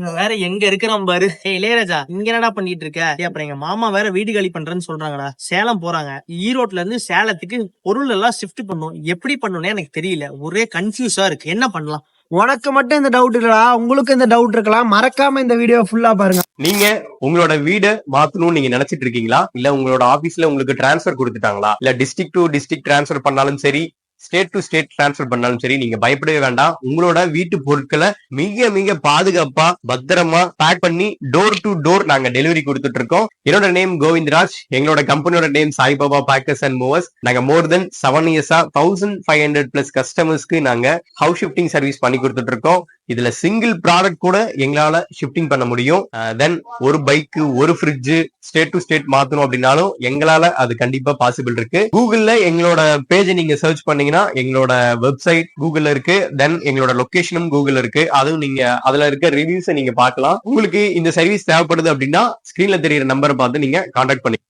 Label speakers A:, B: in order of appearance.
A: இவன் வேற எங்க இருக்கிறான் பாரு. இளையராஜா இங்க என்னடா பண்ணிட்டு இருக்க? அப்புறம் எங்க மாமா வேற வீடு காலி பண்றேன்னு சொல்றாங்கடா. சேலம் போறாங்க. ஈரோட்ல இருந்து சேலத்துக்கு பொருள் எல்லாம் ஷிஃப்ட் பண்ணும். எப்படி பண்ணணும்னு எனக்கு தெரியல. ஒரே கன்ஃபியூஸா இருக்கு. என்ன பண்ணலாம்?
B: உனக்கு மட்டும் இந்த டவுட் இல்லடா, உங்களுக்கு இந்த டவுட் இருக்கலாம். மறக்காம இந்த வீடியோ ஃபுல்லா பாருங்க.
C: நீங்க உங்களோட வீடு மாத்தணும்னு நீங்க நினைச்சிட்டு இருக்கீங்களா? இல்ல உங்களோட ஆபீஸ்ல உங்களுக்கு டிரான்ஸ்பர் கொடுத்துட்டாங்களா? இல்ல டிஸ்ட்ரிக்ட் டு டிஸ்ட்ரிக்ட் டிரான்ஸ்பர் பண்ணாலும் சரி, ஸ்டேட் டு ஸ்டேட் டிரான்ஸ்பர் பண்ணாலும் சரி, நீங்க பயப்படவே வேண்டாம். உங்களோட வீட்டு பொருட்களை மிக மிக பாதுகாப்பா பத்திரமா பேக் பண்ணி டோர் டு டோர் நாங்க டெலிவரி கொடுத்துட்டு இருக்கோம். என்னோட நேம் கோவிந்தராஜ். எங்களோட கம்பெனியோட name Saibaba packers and movers. நாங்க மோர் தென் 7 இயர்ஸா 1500+ கஸ்டமர்ஸ்க்கு நாங்க ஹவுஸ் ஷிஃப்டிங் சர்வீஸ் பண்ணி கொடுத்துட்டு இருக்கோம். இதுல சிங்கிள் ப்ராடக்ட் கூட எங்களால ஷிஃப்டிங் பண்ண முடியும். தென் ஒரு பைக், ஒரு ஃப்ரிட்ஜ் ஸ்டேட் டு ஸ்டேட் மாத்தணும் அப்படின்னாலும் எங்களால அது கண்டிப்பா பாசிபிள் இருக்கு. கூகுள்ல எங்களோட பேஜை நீங்க சர்ச் பண்ணீங்கன்னா எங்களோட வெப்சைட் கூகுள்ல இருக்கு. தென் எங்களோட லொகேஷனும் கூகுள்ல இருக்கு. அதுவும் நீங்க அதுல இருக்க ரிவ்யூஸை நீங்க பார்க்கலாம். உங்களுக்கு இந்த சர்வீஸ் தேவைப்படுது அப்படின்னா ஸ்கிரீன்ல தெரியுற நம்பரை பார்த்து நீங்க கான்டாக்ட் பண்ணி